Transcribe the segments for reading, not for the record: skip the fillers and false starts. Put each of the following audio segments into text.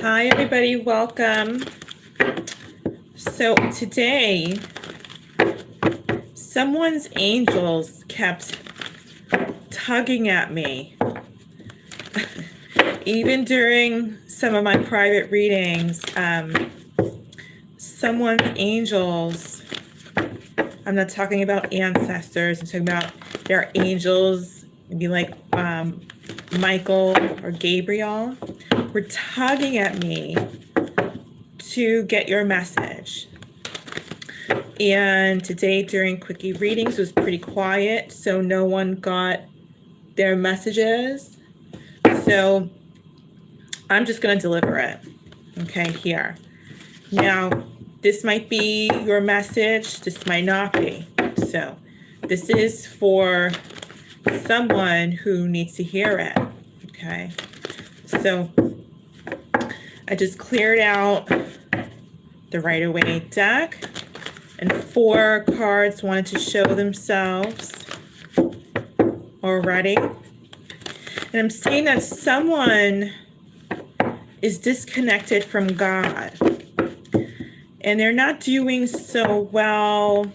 Hi, everybody. Welcome. So today, someone's angels kept tugging at me. Even during some of my private readings, someone's angels, I'm not talking about ancestors, I'm talking about their angels, maybe like Michael or Gabriel, were tugging at me to get your message. And today during quickie readings was pretty quiet, so no one got their messages. So I'm just going to deliver it. Okay, here. Now, this might be your message, this might not be. So this is for someone who needs to hear it. Okay, so I just cleared out the Rider-Waite deck, and 4 cards wanted to show themselves already. And I'm seeing that someone is disconnected from God, and they're not doing so well.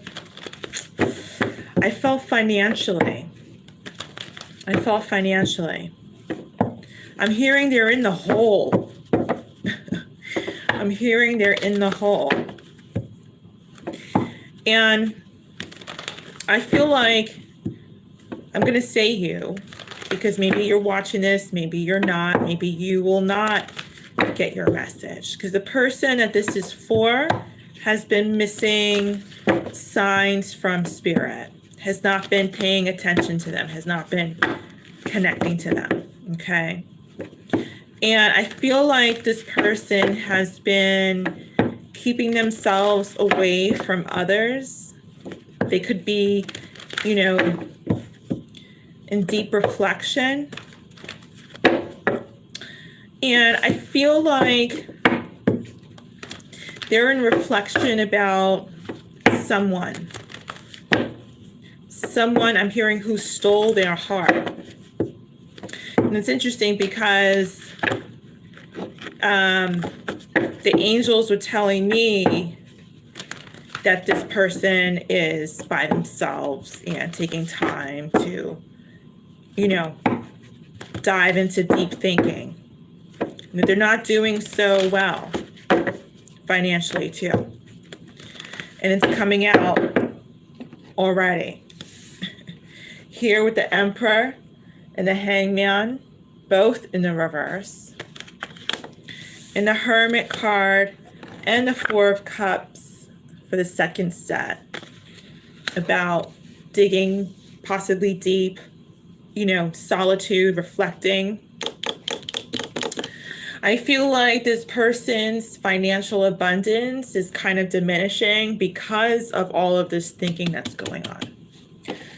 I felt financially. I'm hearing they're in the hole. I'm hearing they're in the hole. And I feel like I'm going to say you, because maybe you're watching this, maybe you're not, maybe you will not get your message. Because the person that this is for has been missing signs from spirit, has not been paying attention to them, has not been connecting to them, okay? And I feel like this person has been keeping themselves away from others. They could be, in deep reflection. And I feel like they're in reflection about someone. Someone I'm hearing who stole their heart. And it's interesting because the angels were telling me that this person is by themselves and taking time to, dive into deep thinking. And that they're not doing so well financially too. And it's coming out already. Here with the Emperor and the Hangman, both in the reverse. And the Hermit card and the 4 of Cups for the second set. About digging possibly deep, solitude, reflecting. I feel like this person's financial abundance is kind of diminishing because of all of this thinking that's going on.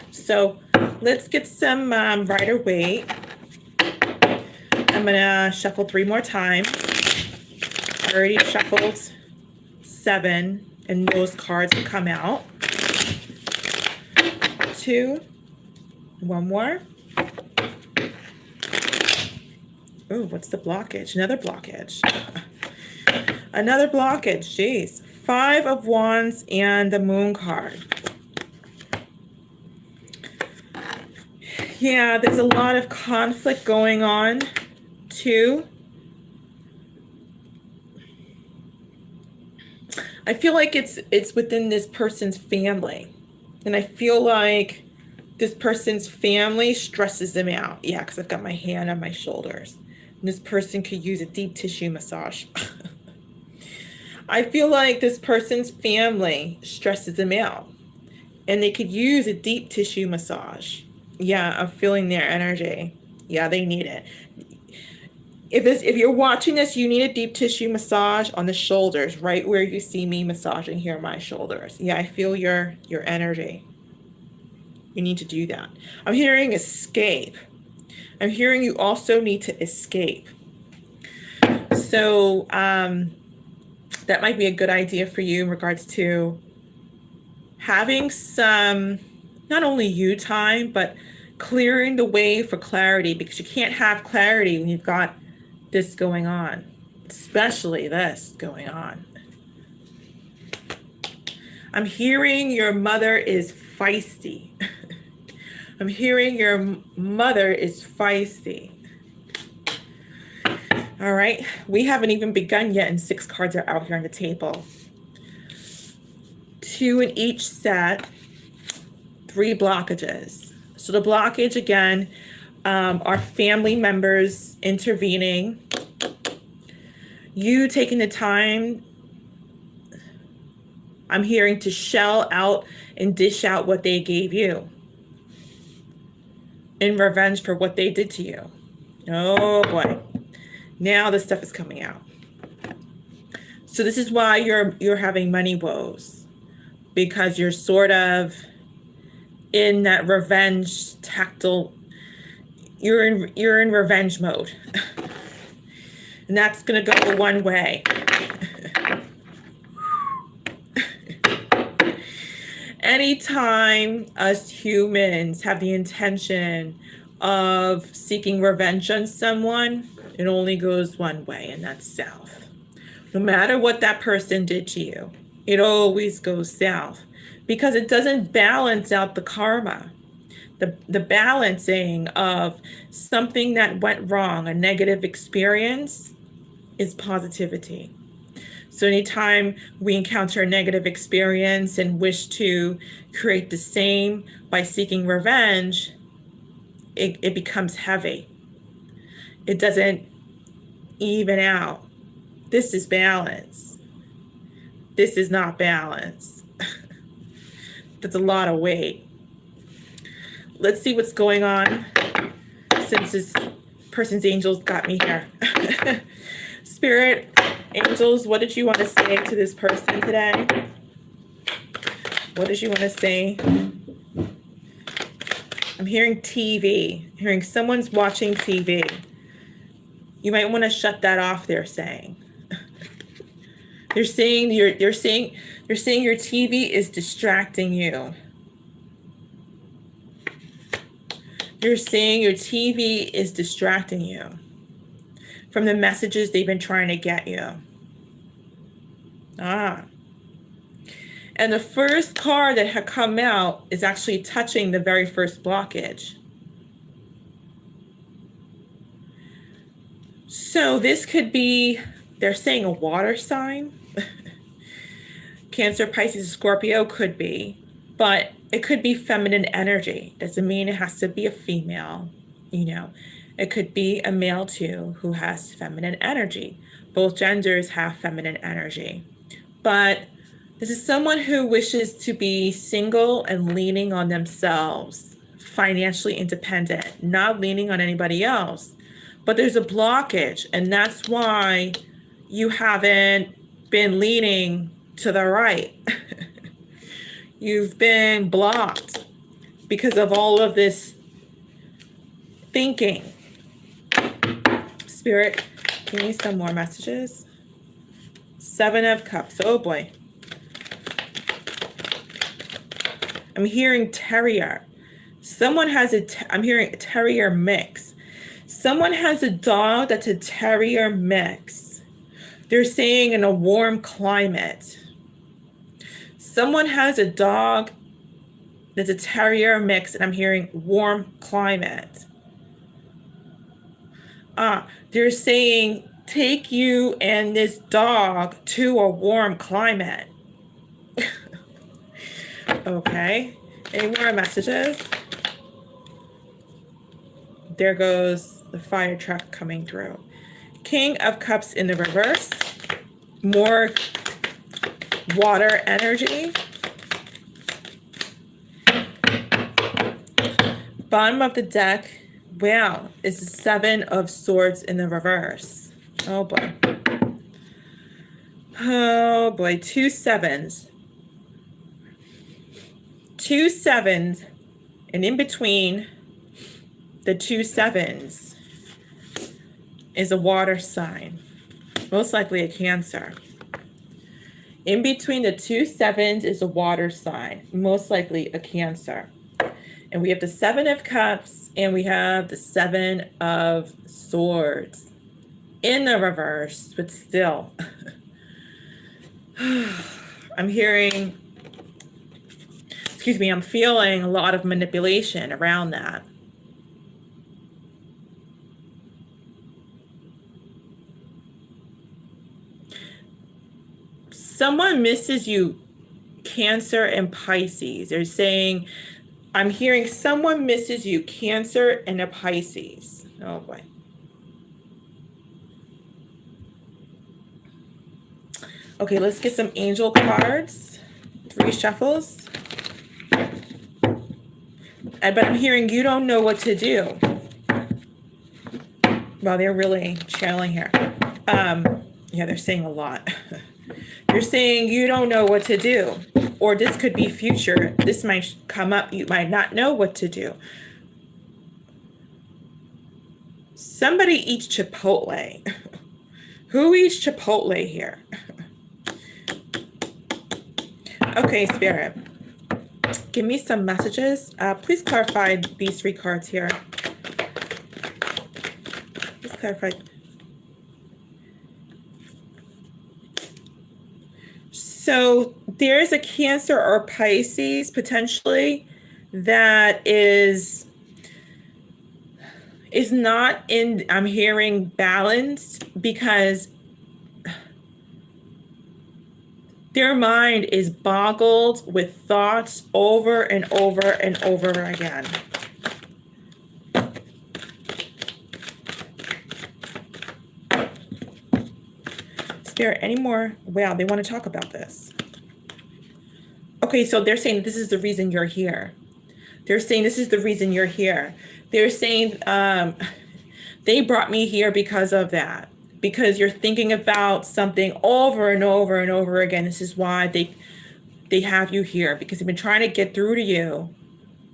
So let's get some Rider-Waite. I'm going to shuffle 3 more times. I already shuffled 7, and those cards will come out. 2. 1 more. Oh, what's the blockage? Another blockage. Another blockage. Jeez. 5 of Wands and the Moon card. Yeah, there's a lot of conflict going on too. I feel like it's within this person's family. And I feel like this person's family stresses them out. Yeah, because I've got my hand on my shoulders. And this person could use a deep tissue massage. I feel like this person's family stresses them out. And they could use a deep tissue massage. Yeah, I'm feeling their energy. Yeah, they need it. If you're watching this, you need a deep tissue massage on the shoulders, right where you see me massaging here, my shoulders. Yeah, I feel your energy. You need to do that. I'm hearing escape. I'm hearing you also need to escape. So that might be a good idea for you in regards to having some, not only you time, but clearing the way for clarity, because you can't have clarity when you've got this going on especially this going on. I'm hearing your mother is feisty. I'm hearing your mother is feisty. All right, we haven't even begun yet, and 6 cards are out here on the table. 2 in each set, 3 blockages. So the blockage again are family members intervening. You taking the time, I'm hearing, to shell out and dish out what they gave you in revenge for what they did to you. Oh boy. Now this stuff is coming out. So this is why you're having money woes, because you're sort of in that revenge tactile. You're in revenge mode, and that's gonna go one way. Anytime us humans have the intention of seeking revenge on someone, it only goes one way, and that's south. No matter what that person did to you, it always goes south, because it doesn't balance out the karma. The balancing of something that went wrong, a negative experience, is positivity. So anytime we encounter a negative experience and wish to create the same by seeking revenge, it becomes heavy. It doesn't even out. This is balance. This is not balance. That's a lot of weight. Let's see what's going on, since this person's angels got me here. Spirit, angels, what did you want to say to this person today? What did you want to say? I'm hearing TV. I'm hearing someone's watching TV. You might want to shut that off, they're saying. They're saying your TV is distracting you. You're saying your TV is distracting you from the messages they've been trying to get you. And the first card that had come out is actually touching the very first blockage. So this could be, they're saying, a water sign. Cancer, Pisces, Scorpio could be, but it could be feminine energy. Doesn't mean it has to be a female, you know. It could be a male too who has feminine energy. Both genders have feminine energy. But this is someone who wishes to be single and leaning on themselves, financially independent, not leaning on anybody else. But there's a blockage, and that's why you haven't been leaning to the right. You've been blocked because of all of this thinking. Spirit, give me some more messages. 7 of Cups. Oh boy. I'm hearing terrier. Someone has I'm hearing a terrier mix. Someone has a dog that's a terrier mix. They're saying in a warm climate. Someone has a dog that's a terrier mix, and I'm hearing warm climate. They're saying take you and this dog to a warm climate. Okay. Any more messages? There goes the fire truck coming through. King of Cups in the reverse. More water energy. Bottom of the deck. Wow. Is the 7 of Swords in the reverse. Oh boy. Oh boy. 2 7s. 2 7s. And in between the 2 7s is a water sign, most likely a Cancer. In between the 2 7s is a water sign, most likely a Cancer. And we have the 7 of Cups and we have the 7 of Swords in the reverse, but still. I'm hearing, excuse me, I'm feeling a lot of manipulation around that. Someone misses you, Cancer and Pisces. They're saying, I'm hearing someone misses you, Cancer and a Pisces. Oh boy. Okay, let's get some angel cards. 3 shuffles. But I'm hearing you don't know what to do. Wow, they're really channeling here. Yeah, they're saying a lot. You're saying you don't know what to do. Or this could be future. This might come up. You might not know what to do. Somebody eats Chipotle. Who eats Chipotle here? Okay, Spirit. Give me some messages. Please clarify these 3 cards here. Please clarify. So there's a Cancer or Pisces potentially that is not in, I'm hearing, balanced, because their mind is boggled with thoughts over and over and over again. Spirit, any more? Wow, they want to talk about this. Okay, so they're saying this is the reason you're here. They're saying this is the reason you're here. They're saying they brought me here because of that. Because you're thinking about something over and over and over again. This is why they have you here, because they've been trying to get through to you.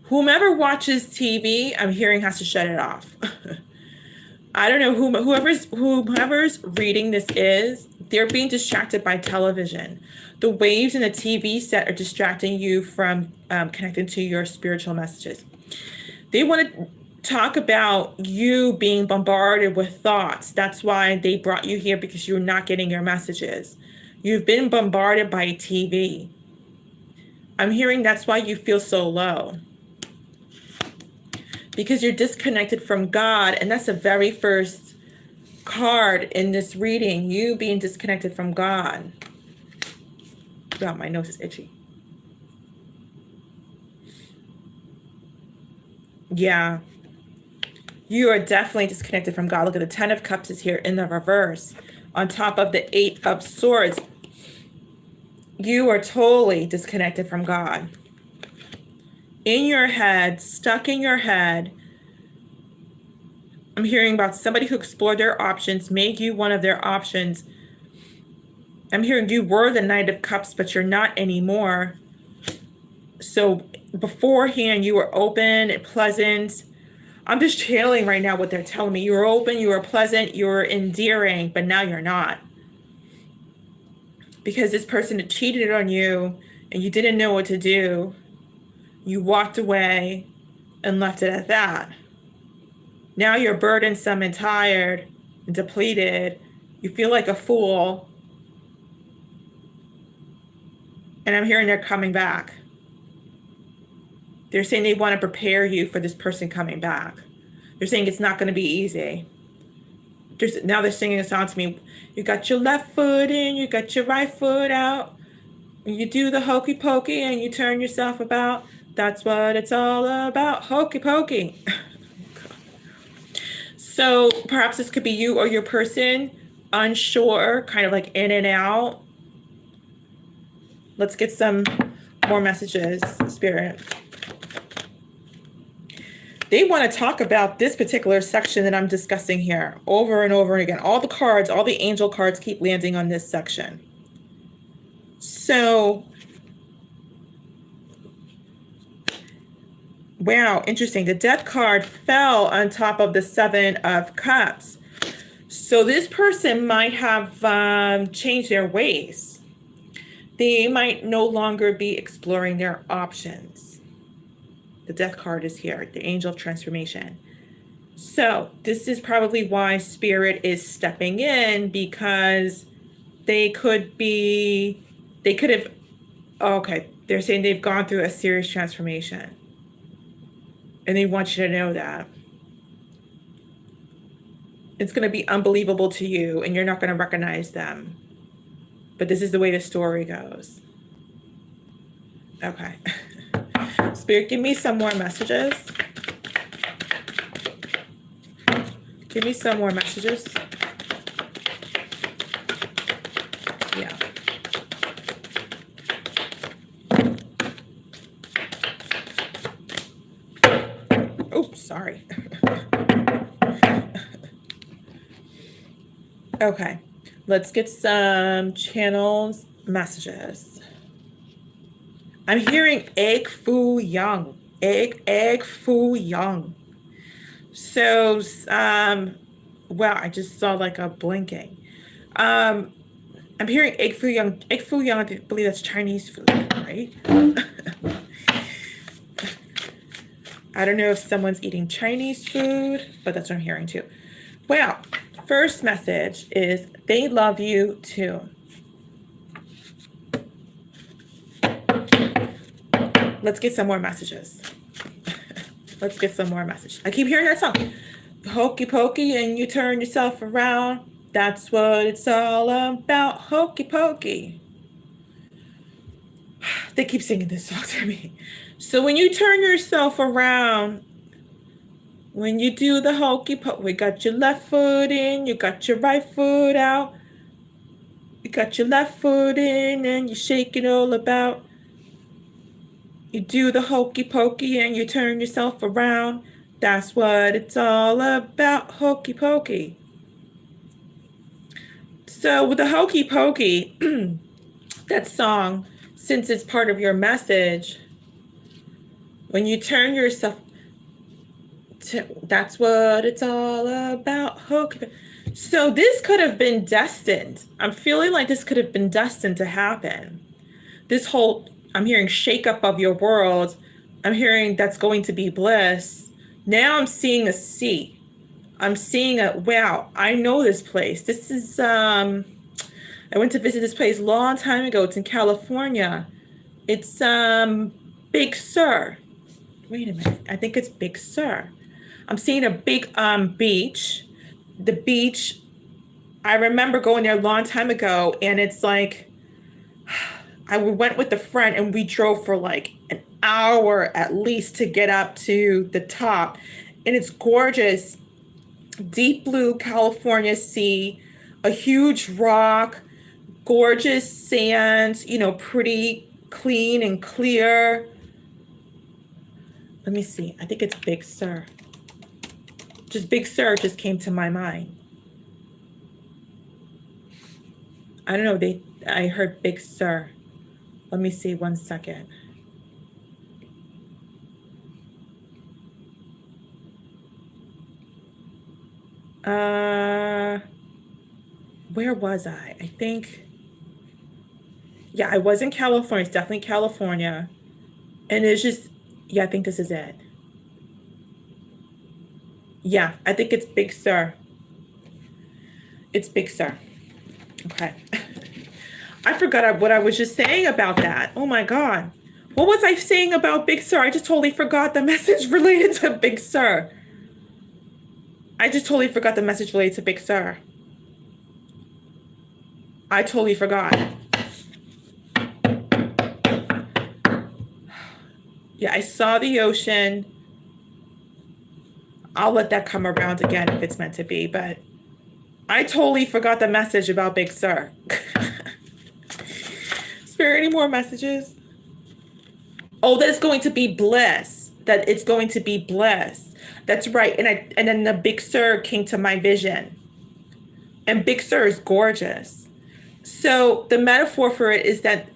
Whomever watches TV, I'm hearing, has to shut it off. I don't know whoever's reading this is, they're being distracted by television. The waves in the TV set are distracting you from connecting to your spiritual messages. They want to talk about you being bombarded with thoughts. That's why they brought you here, because you're not getting your messages. You've been bombarded by TV. I'm hearing that's why you feel so low. Because you're disconnected from God. And that's the very first card in this reading, you being disconnected from God. Wow, my nose is itchy. Yeah. You are definitely disconnected from God. Look at the 10 of Cups is here in the reverse. On top of the 8 of Swords. You are totally disconnected from God. In your head, stuck in your head. I'm hearing about somebody who explored their options, made you one of their options. I'm hearing you were the Knight of Cups, but you're not anymore. So beforehand, you were open and pleasant. I'm just channeling right now what they're telling me. You were open, you were pleasant, you were endearing, but now you're not. Because this person had cheated on you and you didn't know what to do. You walked away and left it at that. Now you're burdensome and tired and depleted. You feel like a fool. And I'm hearing they're coming back. They're saying they want to prepare you for this person coming back. They're saying it's not going to be easy. Now they're singing a song to me. You got your left foot in, you got your right foot out. You do the hokey pokey and you turn yourself about. That's what it's all about. Hokey pokey. So perhaps this could be you or your person, unsure, kind of like in and out. Let's get some more messages, Spirit. They want to talk about this particular section that I'm discussing here over and over again. All the cards, all the angel cards keep landing on this section. So, wow, interesting. The Death card fell on top of the 7 of Cups. So this person might have changed their ways. They might no longer be exploring their options. The Death card is here, the Angel of Transformation. So this is probably why Spirit is stepping in, because they could have, okay, they're saying they've gone through a serious transformation. And they want you to know that. It's going to be unbelievable to you, and you're not going to recognize them. But this is the way the story goes. Okay. Spirit, give me some more messages. Give me some more messages. Yeah. Oops, sorry. Okay. Let's get some channels messages. I'm hearing egg foo young. Egg foo young. So, wow, I just saw like a blinking. I'm hearing egg foo young. Egg foo young, I believe that's Chinese food, right? I don't know if someone's eating Chinese food, but that's what I'm hearing too. Wow. First message is they love you too. Let's get some more messages. Let's get some more messages. I keep hearing that song. Hokey pokey and you turn yourself around. That's what it's all about. Hokey pokey. They keep singing this song to me. So when you turn yourself around, when you do the hokey pokey, we got your left foot in, you got your right foot out. You got your left foot in and you shake it all about. You do the hokey pokey and you turn yourself around. That's what it's all about, hokey pokey. So with the hokey pokey, that song, since it's part of your message, when you turn yourself to, that's what it's all about, hokey. So this could have been destined. I'm feeling like this could have been destined to happen. This whole, I'm hearing shake up of your world. I'm hearing that's going to be bliss. Now I'm seeing a sea. I'm seeing a, wow, I know this place. This is, I went to visit this place a long time ago. It's in California. It's Big Sur. Wait a minute. I think it's Big Sur. I'm seeing a big beach. The beach, I remember going there a long time ago, and it's like, I went with a friend and we drove for like an hour at least to get up to the top. And it's gorgeous. Deep blue California sea, a huge rock, gorgeous sand, you know, pretty clean and clear. Let me see. I think it's Big Sur. Just Big Sur just came to my mind. I don't know. I heard Big Sur. Let me see 1 second. Where was I? I think, yeah, I was in California. It's definitely California. And it's just, yeah, I think this is it. Yeah, I think it's Big Sur. It's Big Sur. Okay. I forgot what I was just saying about that. Oh my God. What was I saying about Big Sur? I just totally forgot the message related to Big Sur. I just totally forgot the message related to Big Sur. I totally forgot. Yeah, I saw the ocean. I'll let that come around again if it's meant to be, but I totally forgot the message about Big Sur. Spirit, any more messages? Oh, that it's going to be bliss. That it's going to be bliss. That's right. And then the Big Sur came to my vision. And Big Sur is gorgeous. So the metaphor for it is that,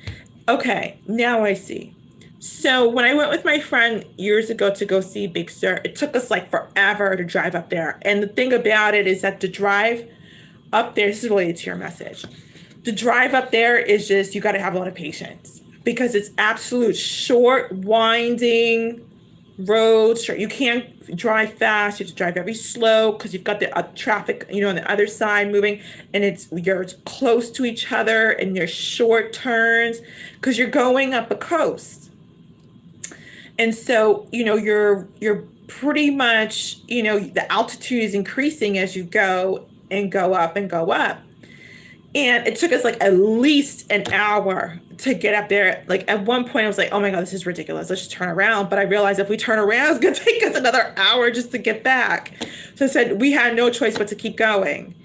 okay, now I see. So when I went with my friend years ago to go see Big Sur, it took us like forever to drive up there. And the thing about it is that the drive up there, this is related to your message. The drive up there is just, you got to have a lot of patience because it's absolute short, winding, roads. You can't drive fast. You have to drive very slow because you've got the traffic, you know, on the other side moving, and you're close to each other, and there's short turns because you're going up a coast. And so, you know, you're pretty much, you know, the altitude is increasing as you go and go up and go up. And it took us like at least an hour to get up there. Like at one point I was like, oh my God, this is ridiculous. Let's just turn around. But I realized if we turn around, it's going to take us another hour just to get back. So I said, we had no choice but to keep going.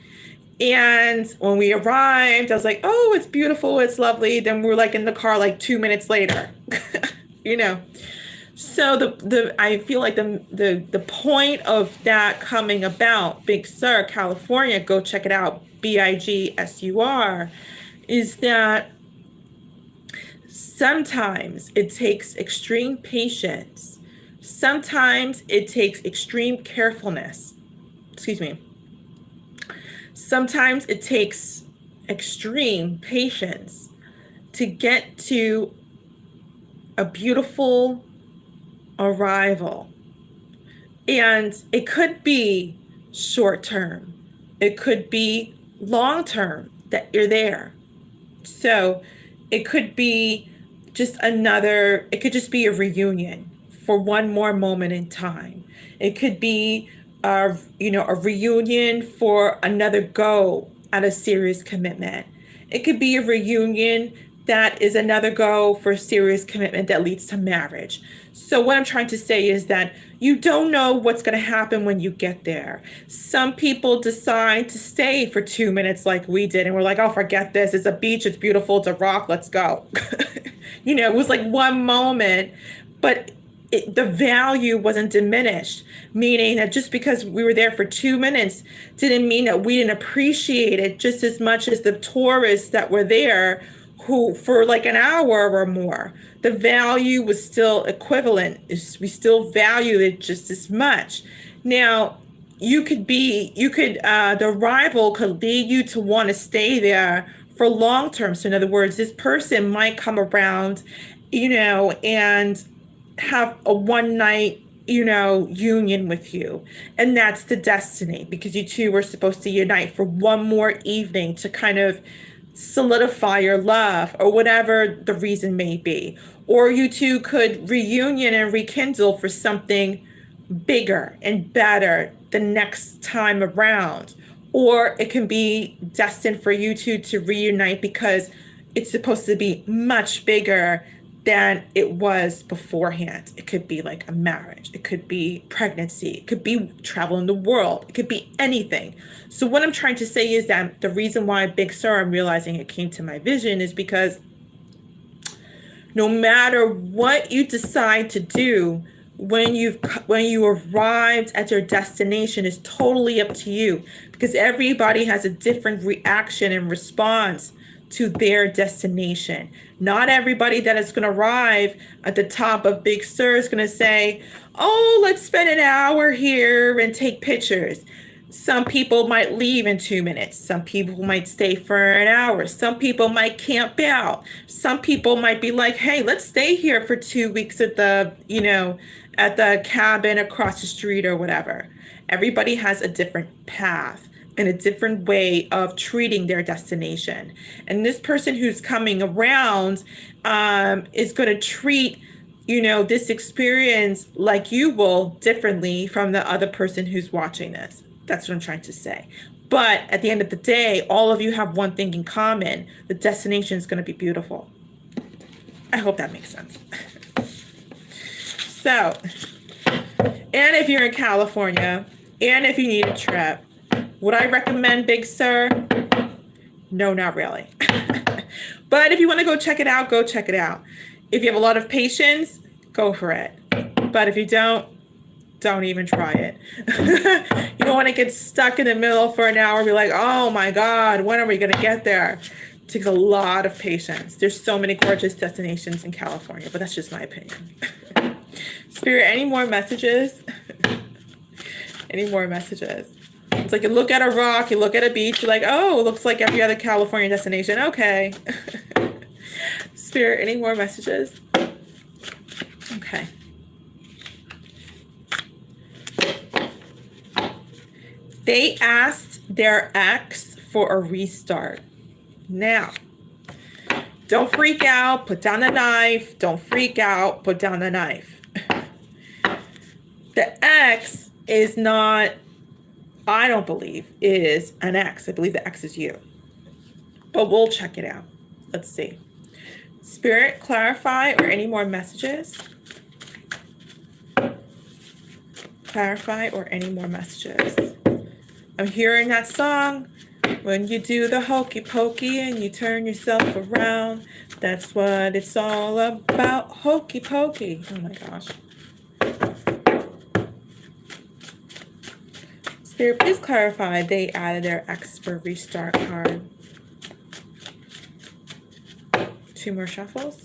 And when we arrived, I was like, oh, it's beautiful. It's lovely. Then we were like in the car like 2 minutes later, you know. So I feel like the point of that coming about, Big Sur, California, go check it out, BIGSUR, is that sometimes it takes extreme patience. Sometimes it takes extreme carefulness. Excuse me. Sometimes it takes extreme patience to get to a beautiful arrival. And it could be short term. It could be long term that you're there. So it could be just it could just be a reunion for one more moment in time. It could be a reunion for another go at a serious commitment. It could be a reunion that is another go for serious commitment that leads to marriage. So what I'm trying to say is that you don't know what's going to happen when you get there. Some people decide to stay for 2 minutes like we did, and we're like, oh, forget this. It's a beach. It's beautiful. It's a rock. Let's go. You know, it was like one moment, but the value wasn't diminished, meaning that just because we were there for 2 minutes didn't mean that we didn't appreciate it just as much as the tourists that were there who for like an hour or more. The value was still equivalent. We still valued it just as much. Now, the arrival could lead you to want to stay there for long term. So in other words, this person might come around, you know, and have a one night, you know, union with you. And that's the destiny, because you two were supposed to unite for one more evening to kind of solidify your love, or whatever the reason may be. Or you two could reunion and rekindle for something bigger and better the next time around. Or it can be destined for you two to reunite because it's supposed to be much bigger than it was beforehand. It could be like a marriage. It could be pregnancy. It could be traveling the world. It could be anything. So what I'm trying to say is that the reason why Big Sur, I'm realizing it came to my vision, is because no matter what you decide to do, when you arrived at your destination is totally up to you, because everybody has a different reaction and response to their destination. Not everybody that is going to arrive at the top of Big Sur is going to say, oh, let's spend an hour here and take pictures. Some people might leave in 2 minutes. Some people might stay for an hour. Some people might camp out. Some people might be like, hey, let's stay here for 2 weeks at the cabin across the street or whatever. Everybody has a different path and a different way of treating their destination. And this person who's coming around is going to treat, you know, this experience like you will differently from the other person who's watching this. That's what I'm trying to say. But at the end of the day, all of you have one thing in common. The destination is going to be beautiful. I hope that makes sense. So, and if you're in California, and if you need a trip, would I recommend Big Sur? No, not really. But if you want to go check it out, go check it out. If you have a lot of patience, go for it. But if you don't even try it. You don't want to get stuck in the middle for an hour and be like, oh my God, when are we going to get there? It takes a lot of patience. There's so many gorgeous destinations in California, but that's just my opinion. Spirit, any more messages? Any more messages? It's like you look at a rock, you look at a beach, you're like, oh, it looks like every other California destination. Okay. Spirit, any more messages? Okay. They asked their ex for a restart. Now, don't freak out, put down the knife. Don't freak out, put down the knife. The ex is not, I don't believe, is an ex. I believe the ex is you. But we'll check it out. Let's see. Spirit, clarify, or any more messages? Clarify, or any more messages? I'm hearing that song. When you do the hokey pokey and you turn yourself around, that's what it's all about. Hokey pokey. Oh my gosh. Spirit, please clarify. They added their ex for restart card. 2 more shuffles.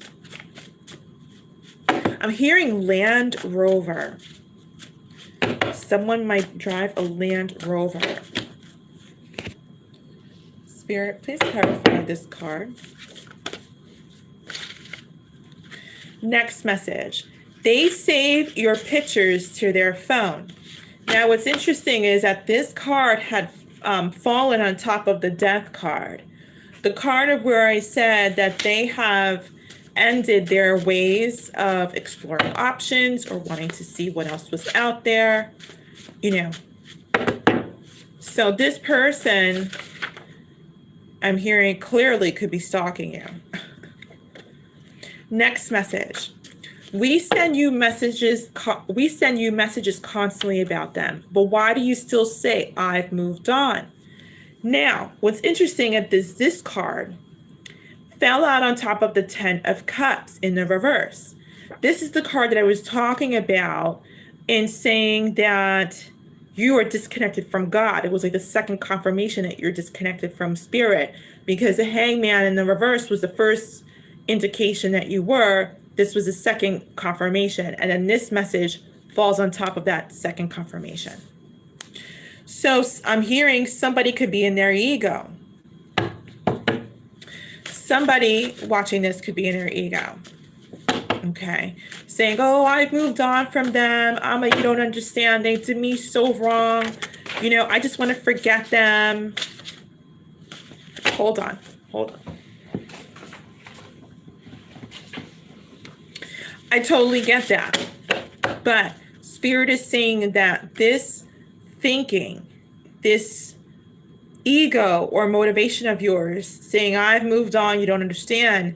I'm hearing Land Rover. Someone might drive a Land Rover. Spirit, please clarify this card. Next message. They save your pictures to their phone. Now, what's interesting is that this card had fallen on top of the death card. The card of where I said that they have ended their ways of exploring options or wanting to see what else was out there, you know. So this person, I'm hearing clearly, could be stalking you. Next message. We send you messages constantly about them, but why do you still say I've moved on? Now, what's interesting is this card fell out on top of the 10 of Cups in the reverse. This is the card that I was talking about in saying that you are disconnected from God. It was like the second confirmation that you're disconnected from spirit, because the Hangman in the reverse was the first indication that you were. This was the second confirmation. And then this message falls on top of that second confirmation. So I'm hearing somebody could be in their ego. Somebody watching this could be in their ego. Okay. Saying, oh, I've moved on from them. Amma, you don't understand. They did me so wrong. You know, I just want to forget them. Hold on. I totally get that. But Spirit is saying that this thinking, this ego or motivation of yours, saying I've moved on, you don't understand,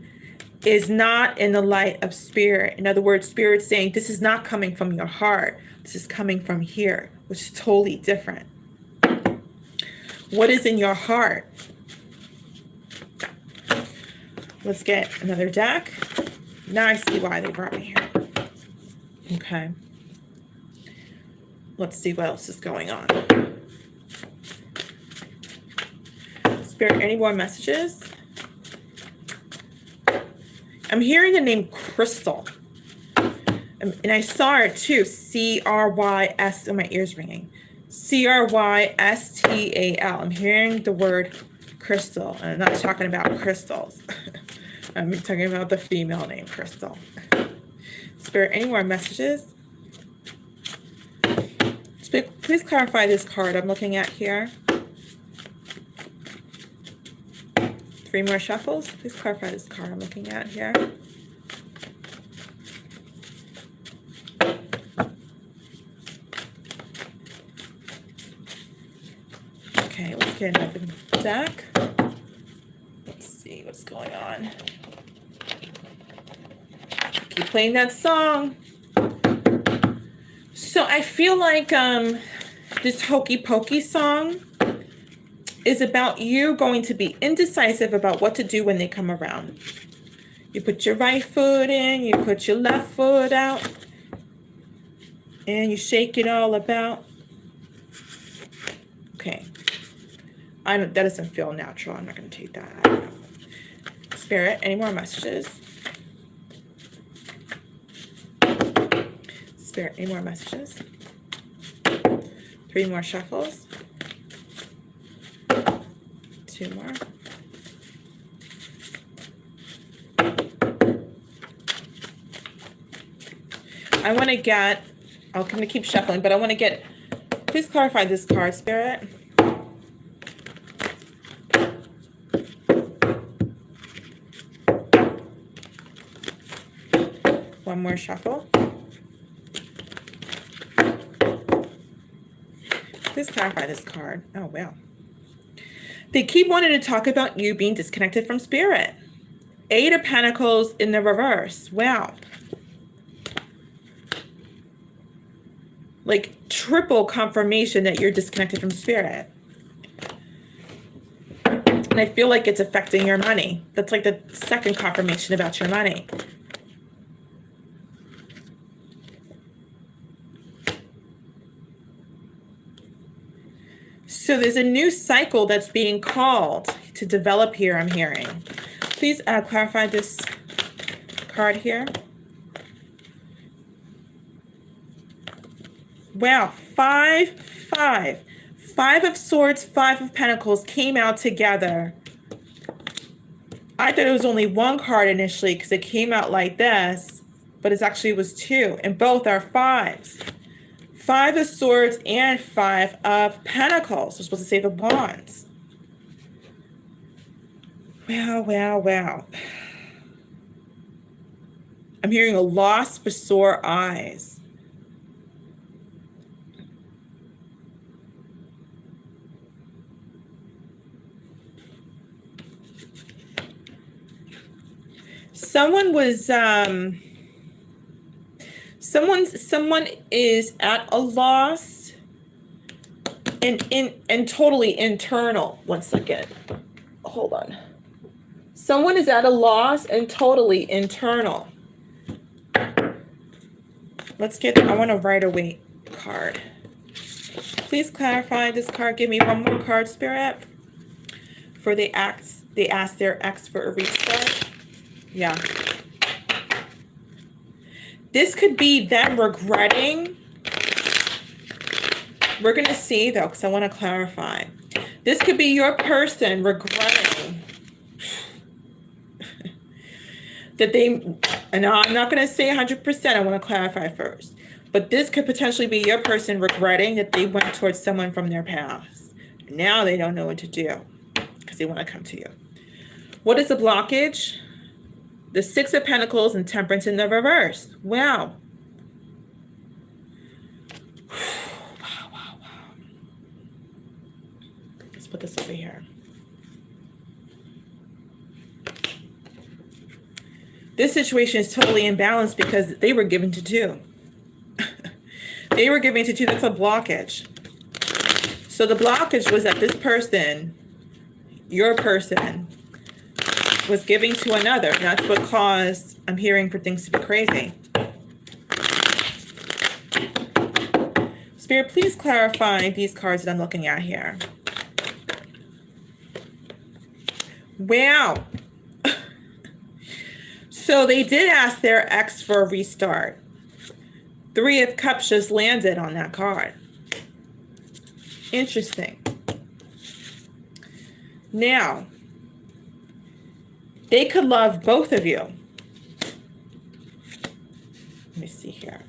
is not in the light of Spirit. In other words, Spirit saying this is not coming from your heart. This is coming from here, which is totally different. What is in your heart? Let's get another deck. Now I see why they brought me here. Okay. Let's see what else is going on. Spirit, any more messages? I'm hearing the name Crystal. And I saw it too. C-R-Y-S. Oh, my ear's ringing. C-R-Y-S-T-A-L. I'm hearing the word crystal. And I'm not talking about crystals. I'm talking about the female name, Crystal. Spirit, any more messages? Spirit, please clarify this card I'm looking at here. 3 more shuffles. Please clarify this card I'm looking at here. Okay, let's get another deck. Let's see what's going on. Keep playing that song. So I feel like this hokey pokey song is about you going to be indecisive about what to do when they come around. You put your right foot in, you put your left foot out, and you shake it all about. Okay. That doesn't feel natural. I'm not going to take that. I don't know. Spirit, any more messages? Spirit, any more messages? 3 more shuffles. 2 more. I want to get, I'm going to keep shuffling, but I want to get Please clarify this card, Spirit. One more shuffle. Please clarify this card. Oh, wow. They keep wanting to talk about you being disconnected from Spirit. 8 of Pentacles in the reverse. Wow. Like triple confirmation that you're disconnected from Spirit. And I feel like it's affecting your money. That's like the second confirmation about your money. So there's a new cycle that's being called to develop here, I'm hearing. Please clarify this card here. Wow, 5, 5. 5 of Swords, 5 of Pentacles came out together. I thought it was only one card initially because it came out like this, but it actually was 2, and both are 5s. 5 of Swords and 5 of Pentacles. We're supposed to say the Wands. Wow, wow, wow. I'm hearing a loss for sore eyes. Someone was someone is at a loss and totally internal. 1 second. Hold on. Someone is at a loss and totally internal. Let's get, I want a Rider-Waite card. Please clarify this card. Give me one more card, Spirit. For they asked their ex for a restart. Yeah. This could be them regretting. We're going to see, though, because I want to clarify. This could be your person regretting that they, and I'm not going to say 100%. I want to clarify first. But this could potentially be your person regretting that they went towards someone from their past. Now they don't know what to do because they want to come to you. What is the blockage? The 6 of Pentacles and Temperance in the reverse. Wow. Wow, wow, wow. Let's put this over here. This situation is totally imbalanced because they were given to 2. They were given to 2. That's a blockage. So the blockage was that this person, your person, was giving to another. And that's what caused, I'm hearing, for things to be crazy. Spirit, please clarify these cards that I'm looking at here. Wow. So they did ask their ex for a restart. 3 of Cups just landed on that card. Interesting. Now, they could love both of you. Let me see here.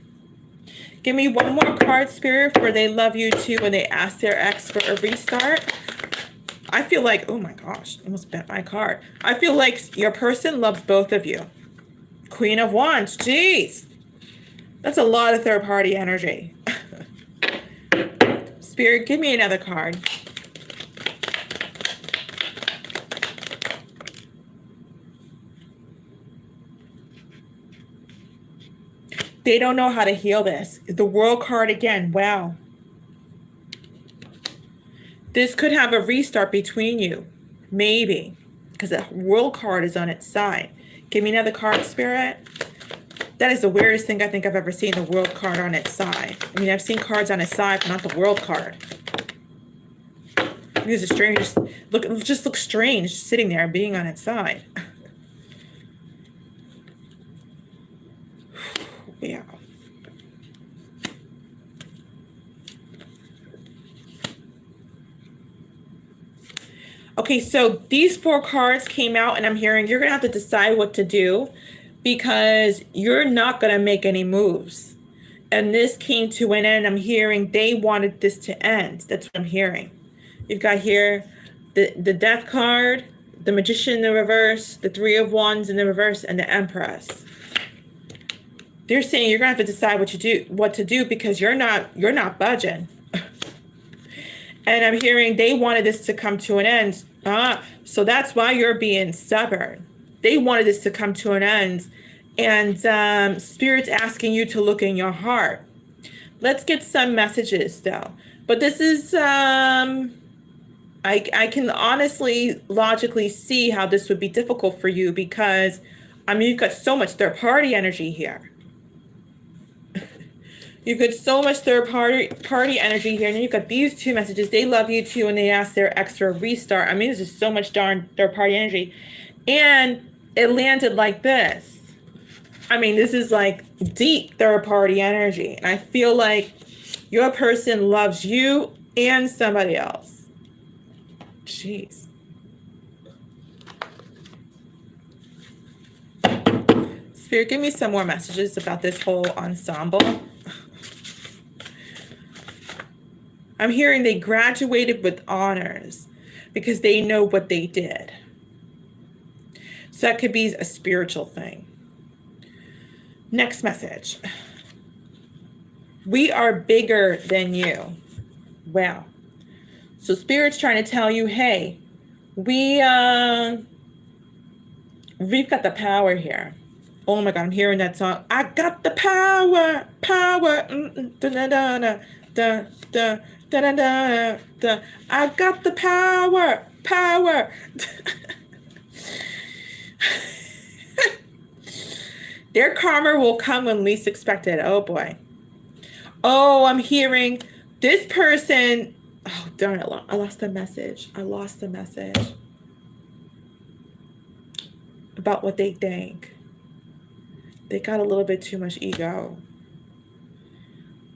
Give me one more card, Spirit, for they love you too when they ask their ex for a restart. I feel like, oh my gosh, I almost bent my card. I feel like your person loves both of you. Queen of Wands, jeez. That's a lot of third-party energy. Spirit, give me another card. They don't know how to heal this. The World card again. Wow. This could have a restart between you. Maybe. Because the World card is on its side. Give me another card, Spirit. That is the weirdest thing I think I've ever seen, the World card on its side. I mean, I've seen cards on its side, but not the World card. These are strange. It just looks strange sitting there being on its side. Yeah. Okay, so these 4 cards came out, and I'm hearing you're going to have to decide what to do because you're not going to make any moves. and this came to an end. I'm hearing they wanted this to end. That's what I'm hearing. You've got here the Death card, the Magician in the reverse, the Three of Wands in the reverse, and the Empress. They're saying you're gonna have to decide what to do because you're not budging. And I'm hearing they wanted this to come to an end. So that's why you're being stubborn. They wanted this to come to an end. And Spirit's asking you to look in your heart. Let's get some messages though. But this is, I can honestly, logically see how this would be difficult for you because, I mean, you've got so much third party energy here. You've got so much third party energy here. And then you've got these two messages. They love you too and they ask their ex for a restart. I mean, there's just so much darn third party energy. And it landed like this. I mean, this is like deep third party energy. And I feel like your person loves you and somebody else. Jeez. Spirit, give me some more messages about this whole ensemble. I'm hearing they graduated with honors because they know what they did. So that could be a spiritual thing. Next message. We are bigger than you. Wow. So Spirit's trying to tell you, hey, we've got the power here. Oh my God, I'm hearing that song. I got the power, power. Da da da da da da da da da. I got the power, power. Their karma will come when least expected. Oh boy. Oh, I'm hearing this person. Oh darn it! I lost the message. I lost the message about what they think. They got a little bit too much ego.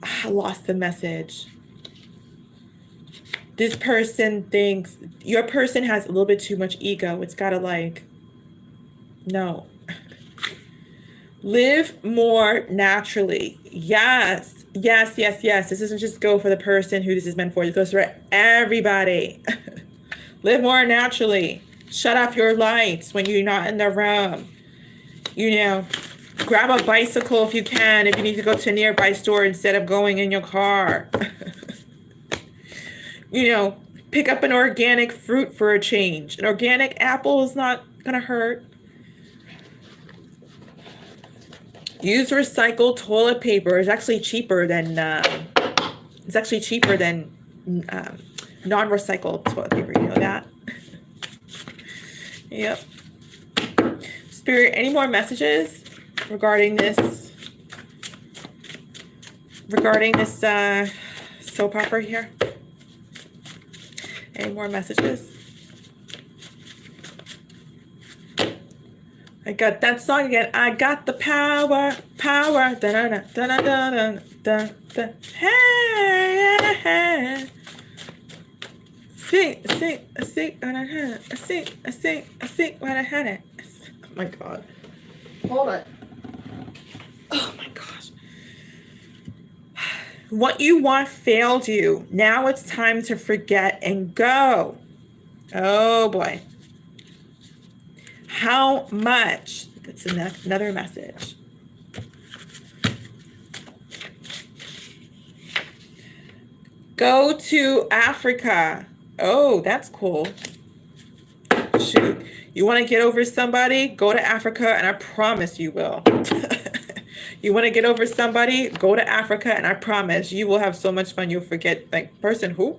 I lost the message. This person thinks your person has a little bit too much ego. It's got to like, no. Live more naturally. Yes, yes, yes, yes. This doesn't just go for the person who this is meant for. It goes for everybody. Live more naturally. Shut off your lights when you're not in the room. You know, grab a bicycle if you can, if you need to go to a nearby store instead of going in your car. You know, pick up an organic fruit for a change. An organic apple is not going to hurt. Use recycled toilet paper. It's actually cheaper than non-recycled toilet paper. You know that? Yep. Spirit, any more messages regarding this soap opera here? Any more messages? I got that song again. I got the power, power. Da da da da da da da da. Hey, hey. Sing, sing, sing, sing, when I had it. Oh my God. Hold on. Oh my gosh. What you want failed you. Now it's time to forget and go. Oh boy. How much? That's another message. Go to Africa. Oh, that's cool. Shoot. You want to get over somebody? Go to Africa and I promise you will. You want to get over somebody? Go to Africa and I promise you will have so much fun you'll forget, like, person who?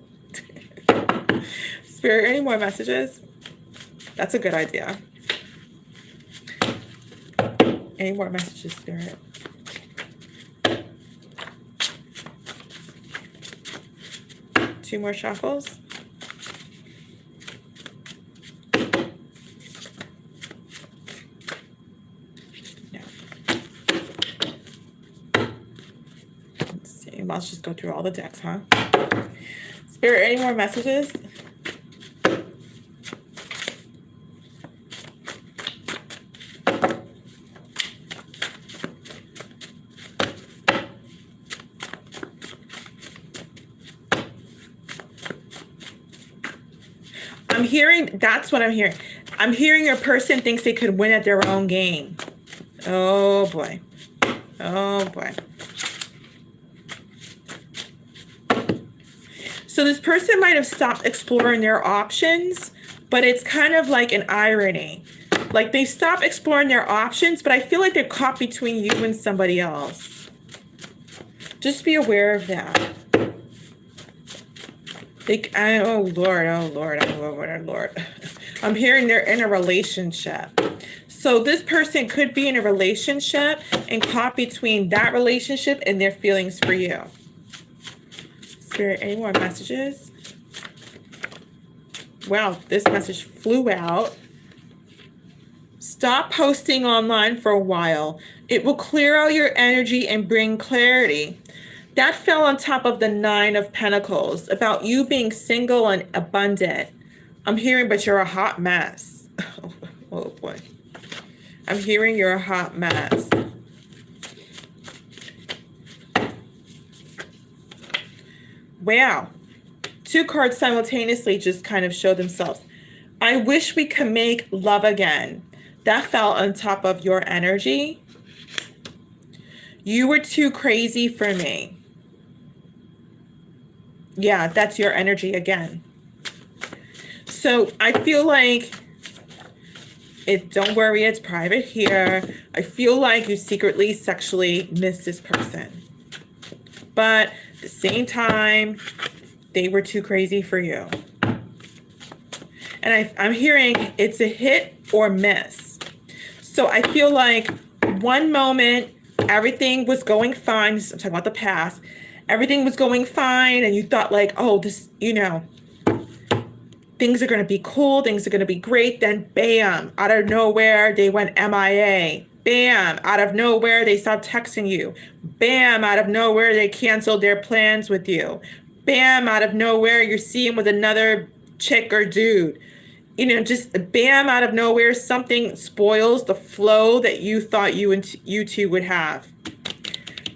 Spirit, any more messages? That's a good idea. Any more messages, Spirit? Two more shuffles. No. Let's see. Let's just go through all the decks, huh? Spirit, any more messages? I'm hearing, that's what I'm hearing. I'm hearing your person thinks they could win at their own game. Oh boy. Oh boy. So this person might have stopped exploring their options, but it's kind of like an irony. Like they stopped exploring their options, but I feel like they're caught between you and somebody else. Just be aware of that. Oh Lord, oh Lord, oh Lord, oh Lord. I'm hearing they're in a relationship. So this person could be in a relationship and caught between that relationship and their feelings for you. Spirit, any more messages? Wow, this message flew out. Stop posting online for a while. It will clear out your energy and bring clarity. That fell on top of the 9 of Pentacles, about you being single and abundant. I'm hearing, but you're a hot mess. Oh boy. I'm hearing you're a hot mess. Wow. 2 cards simultaneously just kind of show themselves. I wish we could make love again. That fell on top of your energy. You were too crazy for me. Yeah, that's your energy again. So I feel like, don't worry, it's private here. I feel like you secretly sexually miss this person. But at the same time, they were too crazy for you. And I'm hearing it's a hit or miss. So I feel like one moment, everything was going fine. I'm talking about the past. Everything was going fine. And you thought like, oh, this, you know, things are going to be cool. Things are going to be great. Then bam, out of nowhere, they went MIA. Bam, out of nowhere, they stopped texting you. Bam, out of nowhere, they canceled their plans with you. Bam, out of nowhere, you're seeing with another chick or dude. You know, just bam, out of nowhere, something spoils the flow that you thought you two would have.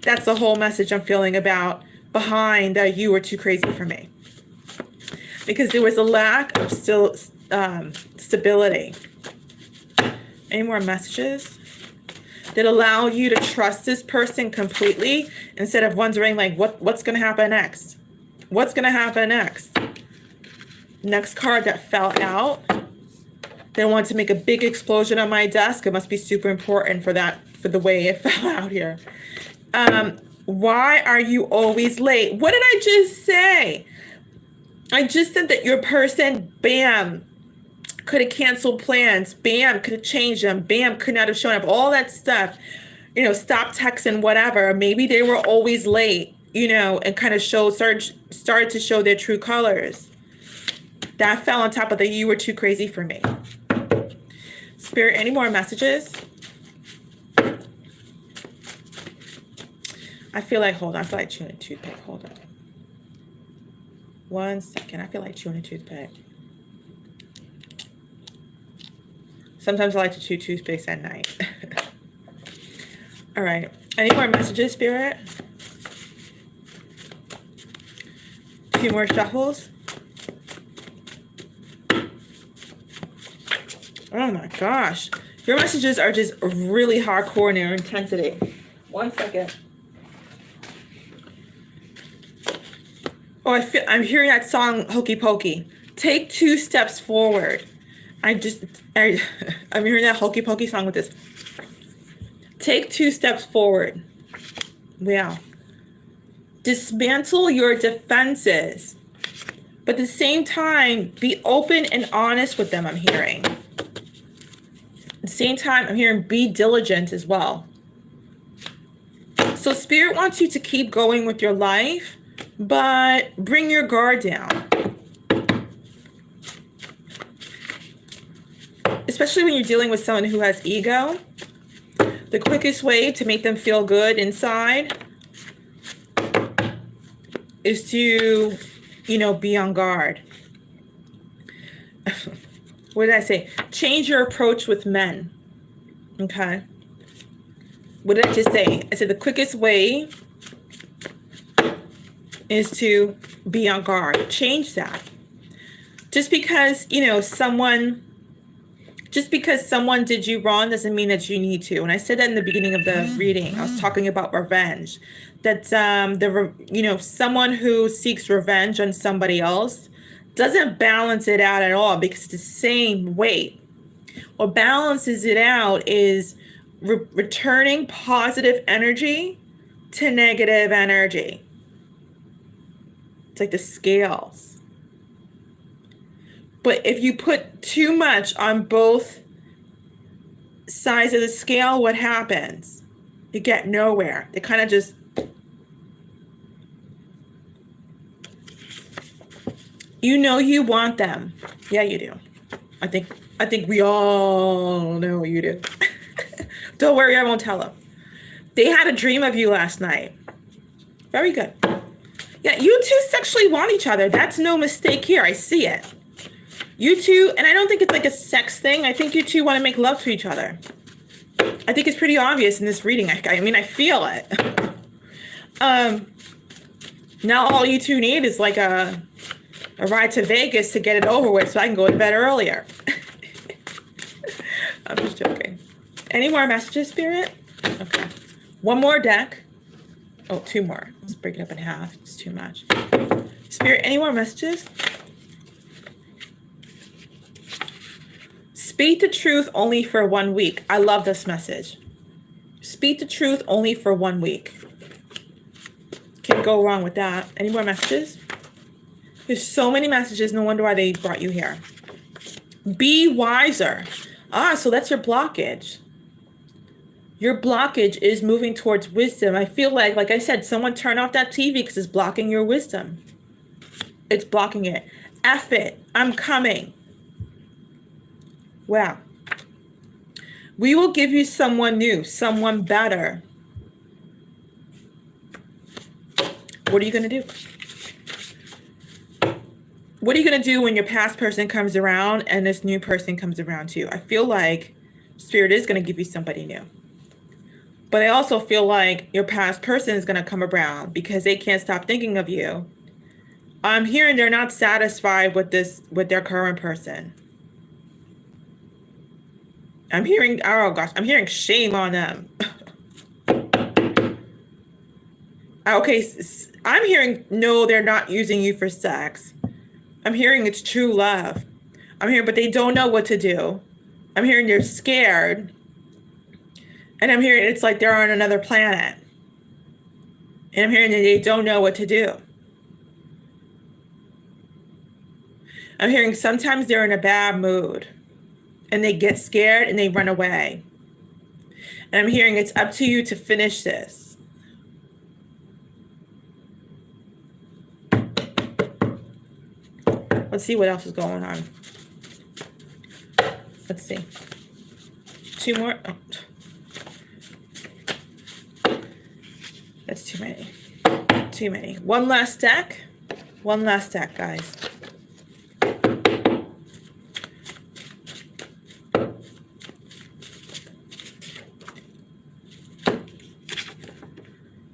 That's the whole message I'm feeling behind that you were too crazy for me. Because there was a lack of stability. Any more messages that allow you to trust this person completely instead of wondering like what's going to happen next? What's going to happen next? Next card that fell out. They want to make a big explosion on my desk. It must be super important for the way it fell out here. Why are you always late? What did I just say? I just said that your person, bam, could have canceled plans. Bam, could have changed them. Bam, could not have shown up. All that stuff. You know, stop texting, whatever. Maybe they were always late, you know, and kind of started to show their true colors. That fell on top of the you were too crazy for me. Spirit, any more messages? I feel like chewing a toothpick. Hold on. 1 second. I feel like chewing a toothpick. Sometimes I like to chew toothpicks at night. All right. Any more messages, Spirit? 2 more shuffles. Oh my gosh. Your messages are just really hardcore in their intensity. 1 second. Oh, I'm hearing that song, Hokey Pokey. Take 2 steps forward. I'm hearing that Hokey Pokey song with this. Take 2 steps forward. Wow. Dismantle your defenses. But at the same time, be open and honest with them, I'm hearing. At the same time, I'm hearing be diligent as well. So Spirit wants you to keep going with your life, but bring your guard down. Especially when you're dealing with someone who has ego. The quickest way to make them feel good inside is to, you know, be on guard. What did I say? Change your approach with men. Okay. What did I just say? I said the quickest way is to be on guard. Change that. Just because, you know, just because someone did you wrong doesn't mean that you need to. And I said that in the beginning of the reading. I was talking about revenge. That you know, someone who seeks revenge on somebody else doesn't balance it out at all, because it's the same weight. What balances it out is returning positive energy to negative energy. It's like the scales. But if you put too much on both sides of the scale, what happens? You get nowhere. It kind of just... You know you want them. Yeah, you do. I think we all know you do. Don't worry, I won't tell them. They had a dream of you last night. Very good. Yeah, you two sexually want each other. That's no mistake here. I see it. You two, and I don't think it's like a sex thing. I think you two want to make love to each other. I think it's pretty obvious in this reading. I mean, I feel it. Now all you two need is like a ride to Vegas to get it over with so I can go to bed earlier. I'm just joking. Any more messages, Spirit? Okay. One more deck. Oh, two more. Let's break it up in half. It's too much. Spirit, any more messages? Speak the truth only for 1 week. I love this message. Speak the truth only for 1 week. Can't go wrong with that. Any more messages? There's so many messages. No wonder why they brought you here. Be wiser. Ah, so that's your blockage. Your blockage is moving towards wisdom. I feel like I said, someone turn off that TV because it's blocking your wisdom. It's blocking it. F it. I'm coming. Wow. We will give you someone new, someone better. What are you going to do? What are you going to do when your past person comes around and this new person comes around too? I feel like Spirit is going to give you somebody new. But I also feel like your past person is going to come around because they can't stop thinking of you. I'm hearing they're not satisfied with their current person. I'm hearing, oh gosh, I'm hearing shame on them. Okay, I'm hearing, no, they're not using you for sex. I'm hearing it's true love. I'm hearing, but they don't know what to do. I'm hearing they're scared. And I'm hearing it's like they're on another planet. And I'm hearing that they don't know what to do. I'm hearing sometimes they're in a bad mood. And they get scared and they run away. And I'm hearing it's up to you to finish this. Let's see what else is going on. Let's see. Two more. Oh. That's too many. Too many. One last deck. One last deck, guys.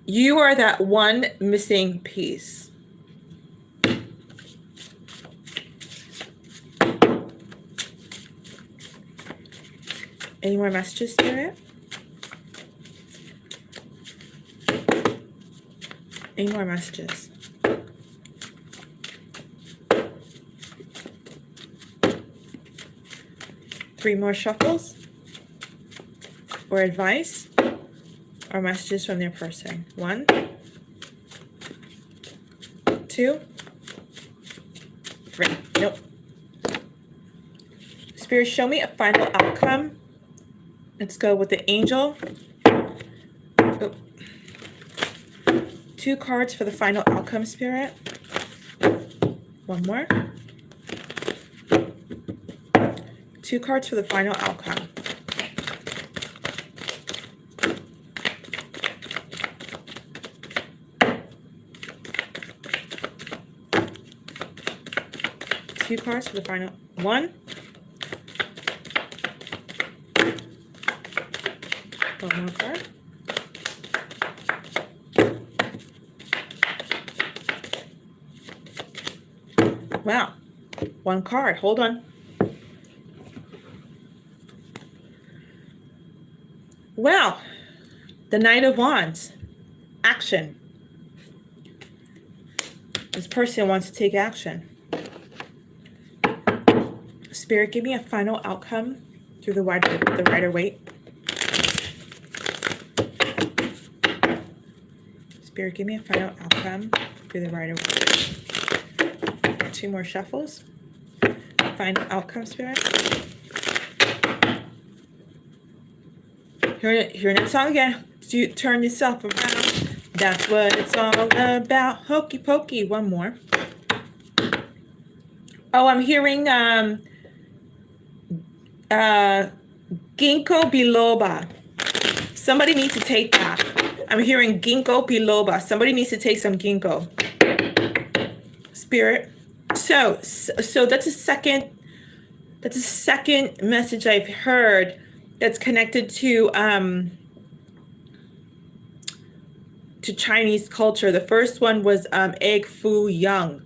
You are that one missing piece. Any more messages, Spirit? Any more messages? Three more shuffles? Or advice? Or messages from their person? 1, 2, 3. Nope. Spirit, show me a final outcome. Let's go with the angel. Oh. 2 cards for the final outcome, Spirit. One more. 2 cards for the final outcome. Two cards for the final. 1. One more card. Wow. One card. Hold on. Well, the Knight of Wands. Action. This person wants to take action. Spirit, give me a final outcome through the Rider-Waite. Spirit, give me a final outcome through the Rider-Waite. 2 more shuffles. Final outcome, Spirit. Hearing that song again. Turn yourself around. That's what it's all about. Hokey pokey. One more. Oh, I'm hearing ginkgo biloba. Somebody needs to take that. I'm hearing ginkgo biloba. Somebody needs to take some ginkgo. Spirit. So that's a second message I've heard that's connected to Chinese culture. The first one was egg foo young.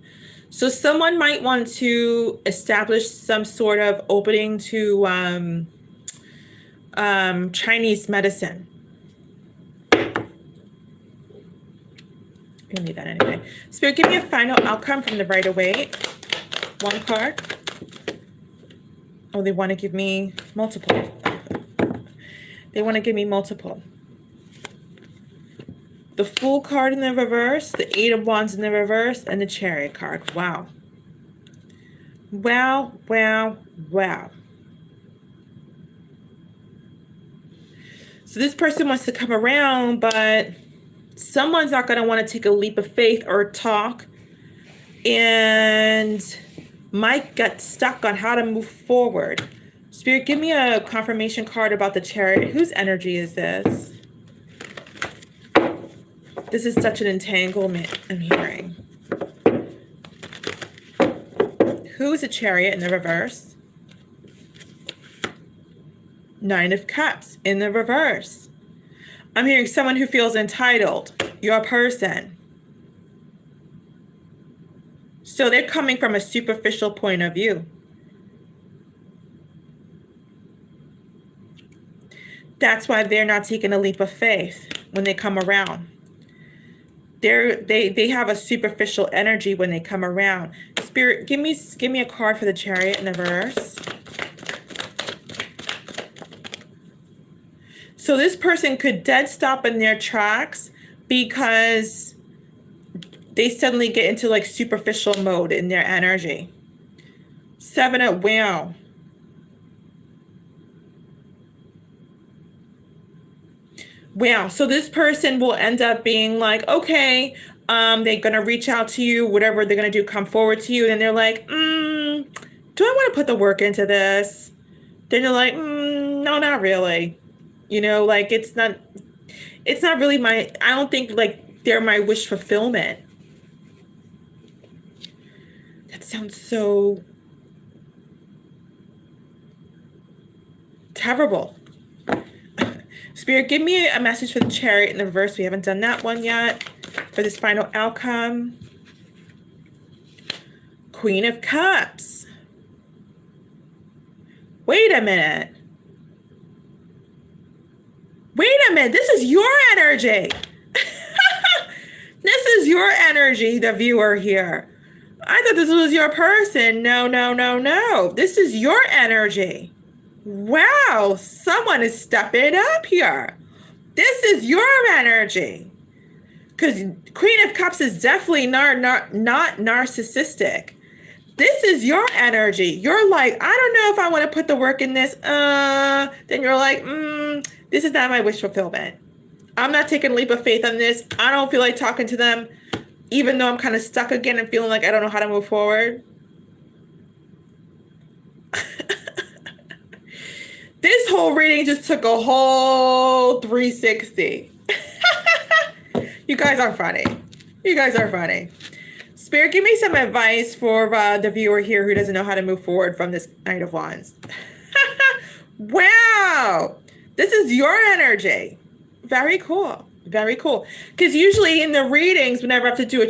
So someone might want to establish some sort of opening to Chinese medicine. You need that anyway. Spirit, give me a final outcome from the Rider-Waite. One card. Oh, they want to give me multiple. They want to give me multiple. The Fool card in the reverse, the 8 of Wands in the reverse, and the Chariot card. Wow. Wow, wow, wow. So this person wants to come around, but someone's not going to want to take a leap of faith or talk and might get stuck on how to move forward. Spirit, give me a confirmation card about the Chariot. Whose energy is this? This is such an entanglement I'm hearing. Who is a Chariot in the reverse? 9 of Cups in the reverse. I'm hearing someone who feels entitled. Your person. So they're coming from a superficial point of view. That's why they're not taking a leap of faith when they come around. They have a superficial energy when they come around. Spirit, give me a card for the Chariot in the reverse. So this person could dead stop in their tracks because they suddenly get into like superficial mode in their energy. 7 of Wow. Wow. So this person will end up being like, okay, they're going to reach out to you, whatever they're going to do, come forward to you. And they're like, do I want to put the work into this? Then you're like, no, not really. You know, like it's not really I don't think like they're my wish fulfillment. That sounds so terrible. Spirit, give me a message for the Chariot in the reverse. We haven't done that one yet. For this final outcome. Queen of Cups. Wait a minute. Wait a minute. This is your energy. This is your energy, the viewer here. I thought this was your person. No, no, no, no. This is your energy. Wow, someone is stepping up here. This is your energy. Because Queen of Cups is definitely not narcissistic. This is your energy. You're like, I don't know if I want to put the work in this. Then you're like, this is not my wish fulfillment. I'm not taking a leap of faith on this. I don't feel like talking to them, even though I'm kind of stuck again and feeling like I don't know how to move forward. This whole reading just took a whole 360. You guys are funny. You guys are funny. Spirit, give me some advice for the viewer here who doesn't know how to move forward from this Knight of Wands. Wow. This is your energy. Very cool. Very cool. Because usually in the readings, whenever I have to do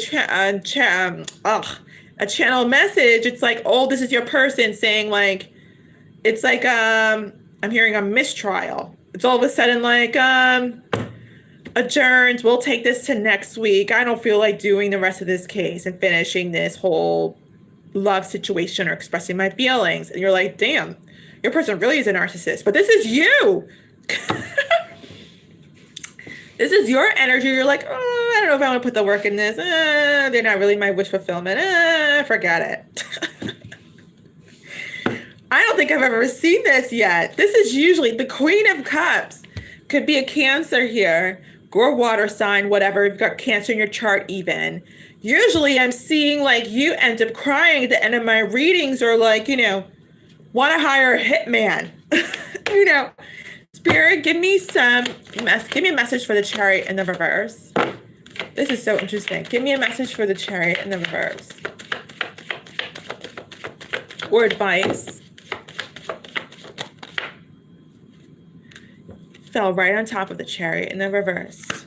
a channel message, it's like, oh, this is your person saying like, it's like, I'm hearing a mistrial. It's all of a sudden like, adjourned. We'll take this to next week. I don't feel like doing the rest of this case and finishing this whole love situation or expressing my feelings. And you're like, damn, your person really is a narcissist, but this is you. This is your energy. You're like, oh, I don't know if I want to put the work in this. They're not really my wish fulfillment. Forget it. I don't think I've ever seen this yet. This is usually the Queen of Cups. Could be a Cancer here, or water sign, whatever. You've got Cancer in your chart even. Usually I'm seeing like you end up crying at the end of my readings, or like, you know, want to hire a hitman. You know, Spirit, give me a message for the Chariot in the reverse. This is so interesting. Give me a message for the Chariot in the reverse. Or advice. Fell right on top of the Chariot in the reverse.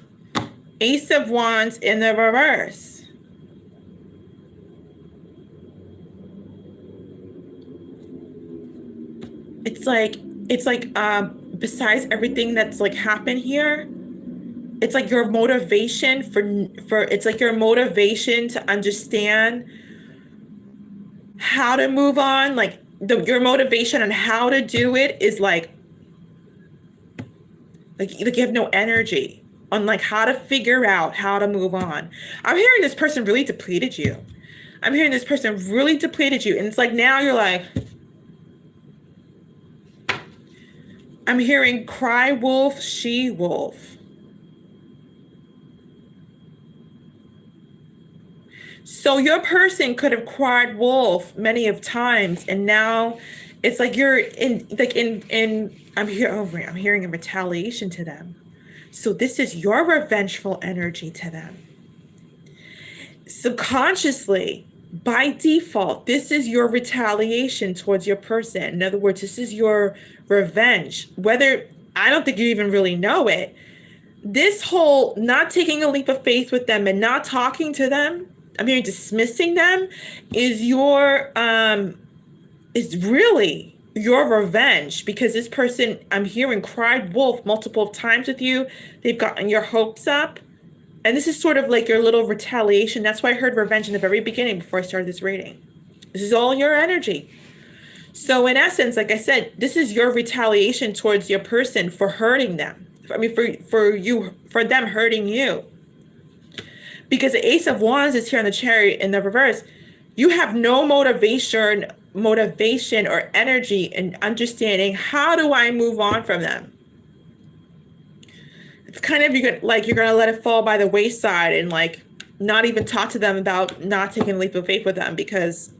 Ace of Wands in the reverse. It's like besides everything that's like happened here, it's like your motivation for it's like your motivation to understand how to move on, like your motivation on how to do it is like you have no energy on like how to figure out how to move on. I'm hearing this person really depleted you. I'm hearing this person really depleted you. And it's like now you're like, I'm hearing cry wolf, she wolf. So your person could have cried wolf many of times, and now it's like you're I'm hearing a retaliation to them. So this is your revengeful energy to them. Subconsciously, by default, this is your retaliation towards your person. In other words, this is your revenge. Whether, I don't think you even really know it. This whole not taking a leap of faith with them and not talking to them, I'm hearing dismissing them, is really your revenge, because this person, I'm hearing, cried wolf multiple times with you. They've gotten your hopes up. And this is sort of like your little retaliation. That's why I heard revenge in the very beginning before I started this reading. This is all your energy. So in essence, like I said, this is your retaliation towards your person for hurting them. I mean, for them hurting you. Because the Ace of Wands is here on the Chariot in the reverse. You have no motivation or energy in understanding, how do I move on from them? It's kind of you're gonna let it fall by the wayside and like not even talk to them about not taking a leap of faith with them because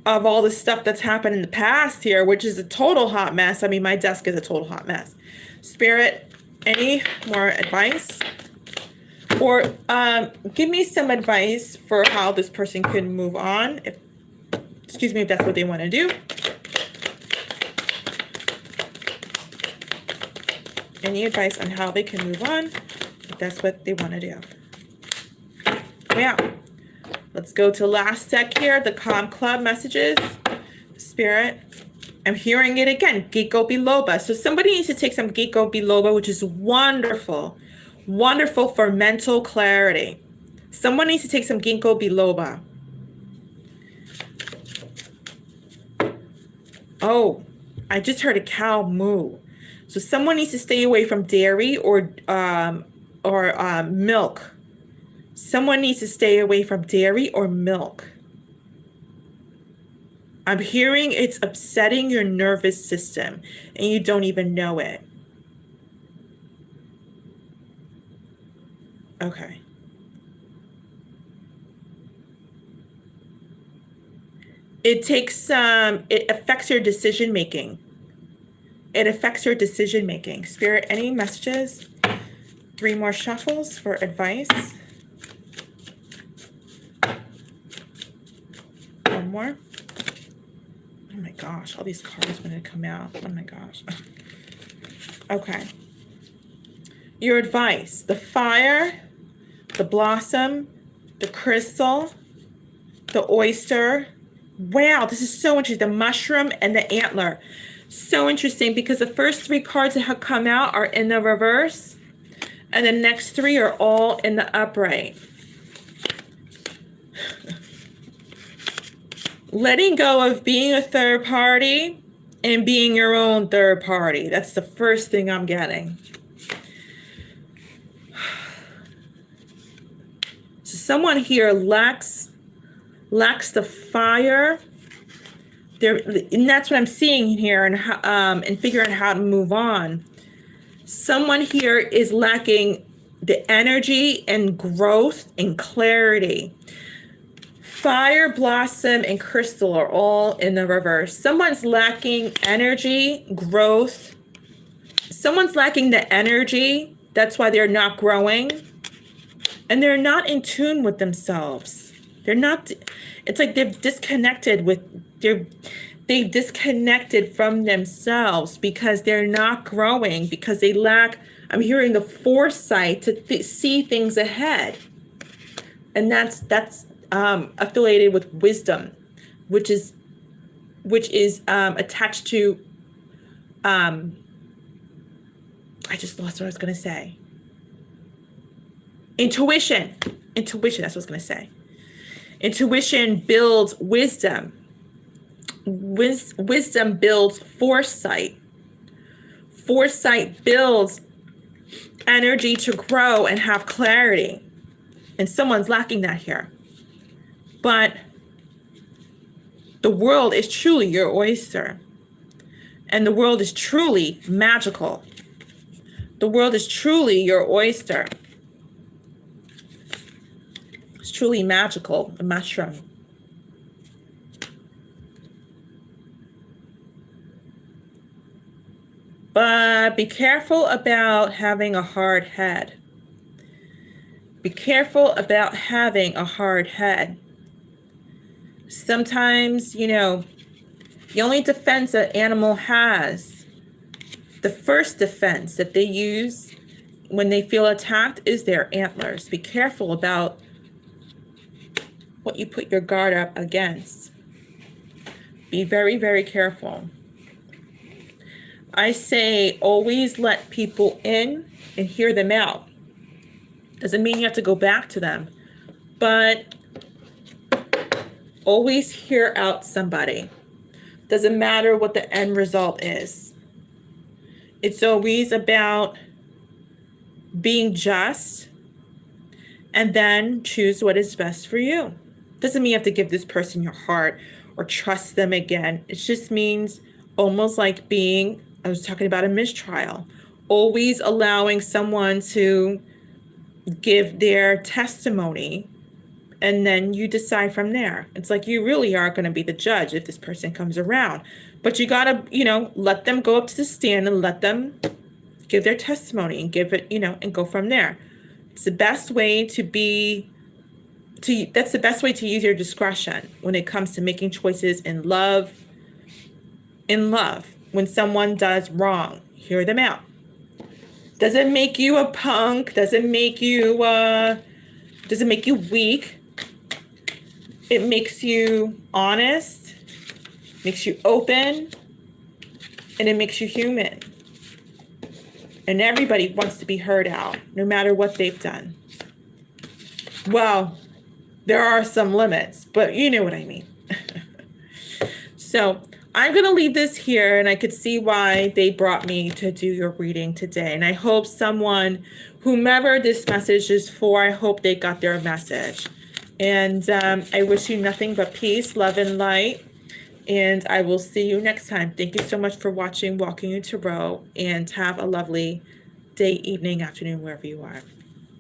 of all the stuff that's happened in the past here, which is a total hot mess. I mean, my desk is a total hot mess. Spirit, any more advice? Or give me some advice for how this person can move on. If that's what they want to do. Any advice on how they can move on, if that's what they want to do. Yeah. Let's go to last deck here, the Calm Club messages. Spirit, I'm hearing it again, Ginkgo biloba. So somebody needs to take some Ginkgo biloba, which is wonderful. Wonderful for mental clarity. Someone needs to take some Ginkgo biloba. Oh, I just heard a cow moo. So someone needs to stay away from dairy or milk. Someone needs to stay away from dairy or milk. I'm hearing it's upsetting your nervous system and you don't even know it. Okay. It affects your decision making. It affects your decision making. Spirit, any messages? 3 more shuffles for advice. 1 more. Oh my gosh, all these cards when they come out. Oh my gosh. Okay. Your advice: the fire, the blossom, the crystal, the oyster. Wow, this is so interesting. The mushroom and the antler. So interesting because the first 3 cards that have come out are in the reverse, and the next 3 are all in the upright. Letting go of being a third party and being your own third party. That's the first thing I'm getting. So someone here lacks the fire. And that's what I'm seeing here, and figuring out how to move on. Someone here is lacking the energy and growth and clarity. Fire, blossom, and crystal are all in the reverse. Someone's lacking energy, growth. Someone's lacking the energy. That's why they're not growing. And they're not in tune with themselves. They're not, it's like they've disconnected they've disconnected from themselves because they're not growing, because they lack, I'm hearing the foresight to see things ahead. And that's affiliated with wisdom, which is attached to, I just lost what I was going to say. Intuition, that's what I was going to say. Intuition builds wisdom. Wisdom builds foresight. Foresight builds energy to grow and have clarity. And someone's lacking that here. But the world is truly your oyster. And the world is truly magical. The world is truly your oyster. It's truly magical, a mushroom. But be careful about having a hard head. Be careful about having a hard head. Sometimes, the only defense an animal has, the first defense that they use when they feel attacked is their antlers. Be careful about what you put your guard up against. Be very, very careful. I say always let people in and hear them out. Doesn't mean you have to go back to them, but always hear out somebody. Doesn't matter what the end result is. It's always about being just and then choose what is best for you. Doesn't mean you have to give this person your heart or trust them again. It just means almost like being, I was talking about a mistrial, always allowing someone to give their testimony, and then you decide from there. It's like you really are going to be the judge if this person comes around. But you got to, let them go up to the stand and let them give their testimony and give it, and go from there. It's the best way that's the best way to use your discretion when it comes to making choices in love. When someone does wrong, hear them out. Doesn't make you a punk, doesn't make you weak. It makes you honest, makes you open, and it makes you human. And everybody wants to be heard out, no matter what they've done. Well, there are some limits, but you know what I mean. So I'm going to leave this here, and I could see why they brought me to do your reading today. And I hope whomever this message is for, I hope they got their message. And I wish you nothing but peace, love, and light. And I will see you next time. Thank you so much for watching Walking You Tarot, and have a lovely day, evening, afternoon, wherever you are.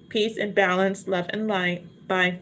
Peace and balance, love and light. Bye.